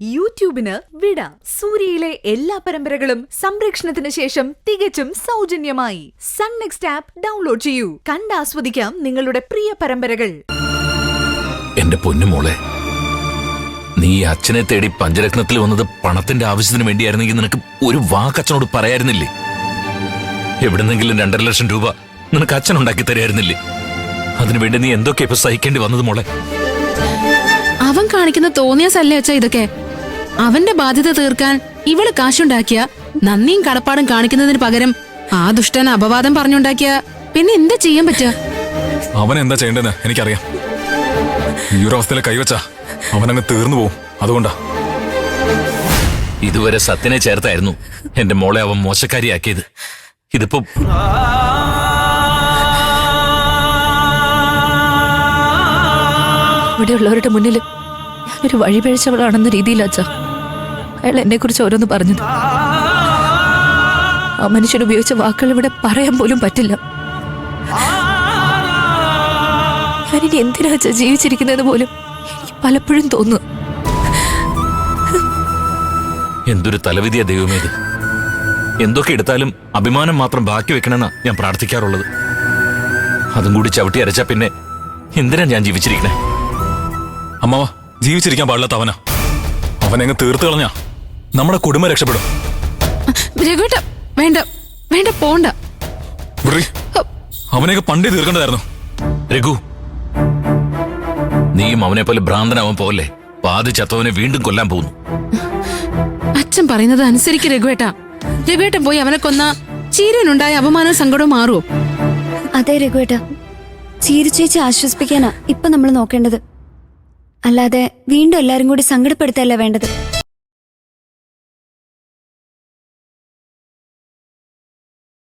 യൂട്യൂബിന് വിട. സൂര്യയിലെ എല്ലാ പരമ്പരകളും സംരക്ഷണത്തിന് ശേഷം തികച്ചും സൗജന്യമായി സൺ നെക്സ്റ്റ് ആപ്പ് ഡൗൺലോഡ് ചെയ്യൂ. കണ്ടാസ്വദിക്കാം നിങ്ങളുടെ പ്രിയ പരമ്പരകൾ. എന്റെ പൊന്നുമോളെ, നീ അച്ഛനെ തേടി പഞ്ചരത്നത്തിൽ വന്നത് പണത്തിന്റെ ആവശ്യത്തിന് വേണ്ടിയായിരുന്നെങ്കിൽ നിനക്ക് ഒരു വാക്ക് അച്ഛനോട് പറയായിരുന്നില്ലേ? എവിടെന്നെങ്കിലും 2.5 ലക്ഷം രൂപ നിനക്ക് അച്ഛൻ ഉണ്ടാക്കി തരായിരുന്നില്ലേ? അതിനുവേണ്ടി നീ എന്തൊക്കെ ഇപ്പൊ സഹിക്കേണ്ടി വന്നത് മോളെ? അവൻ കാണിക്കുന്ന തോന്നിയാസല്ലേ അച്ഛാ ഇതൊക്കെ. അവന്റെ ബാധ്യത തീർക്കാൻ ഇവള് കാശുണ്ടാക്കിയ നന്ദിയും കടപ്പാടും കാണിക്കുന്നതിന് പകരം ആ ദുഷ്ടൻ അപവാദം പറഞ്ഞുണ്ടാക്കിയ പിന്നെ എന്താ ചെയ്യാൻ പറ്റുക? അവൻ എന്താ ചെയ്യേണ്ടതെന്ന് എനിക്കറിയാം. ഈ ഒരു അവസ്ഥയിൽ കൈവച്ച അവനങ്ങ് തീർന്നു പോവും. അതുകൊണ്ടാ ഇതുവരെ സത്യനെ ചേർത്തായിരുന്നു എന്റെ മോളെ അവൻ മോശക്കാരിയാക്കിയത്. ഇതിപ്പോ ഇവിടെയുള്ളവരുടെ മുന്നിൽ ഞാനൊരു വഴിപിഴച്ചവളാണെന്ന രീതിയിലച്ഛാ അയാൾ എന്നെ കുറിച്ച് ഓരോന്ന് പറഞ്ഞത്. ആ മനുഷ്യൻ ഉപയോഗിച്ച വാക്കുകൾ ഇവിടെ പറയാൻ പോലും പറ്റില്ല. ഞാനിനി എന്തിനാ അച്ഛാ ജീവിച്ചിരിക്കുന്നത് പോലും എനിക്ക് പലപ്പോഴും തോന്നുന്നു. എന്തൊരു തലവിധിയാ ദൈവമേത്. എന്തൊക്കെ എടുത്താലും അഭിമാനം മാത്രം ബാക്കി വെക്കണമെന്നാ ഞാൻ പ്രാർത്ഥിക്കാറുള്ളത്. അതും കൂടി ചവിട്ടി അരച്ചാ പിന്നെ എന്തിനാ ഞാൻ ജീവിച്ചിരിക്കണേ? അമ്മാവ, ജീവിച്ചിരിക്കാൻ പാടില്ലാത്ത അവനാ. അവനെങ്ങ് തീർത്ത് കളഞ്ഞാ നമ്മുടെ കുടുംബം രക്ഷപ്പെടും. രഘുവേട്ട, വേണ്ട വേണ്ട, പോണ്ട. അവനെയൊക്കെ പണ്ടേ തീർക്കേണ്ടതായിരുന്നു. രഘു, നീയും അവനെ പോലെ ഭ്രാന്തനാവാൻ പോലെ പാതി ചത്തവനെ വീണ്ടും കൊല്ലാൻ പോകുന്നു. അച്ഛൻ പറയുന്നത് അനുസരിക്ക് രഘുവേട്ട. രഘുവേട്ടൻ പോയി അവനെ കൊന്ന ചീരനുണ്ടായ അപമാനവും സങ്കടവും മാറുമോ? അതെ രഘുവേട്ട, ചീരു ചേച്ചി ആശ്വസിപ്പിക്കാനാ ഇപ്പൊ നമ്മൾ നോക്കേണ്ടത്. അല്ലാതെ വീണ്ടും എല്ലാരും കൂടി സങ്കടപ്പെടുത്തല്ല വേണ്ടത്.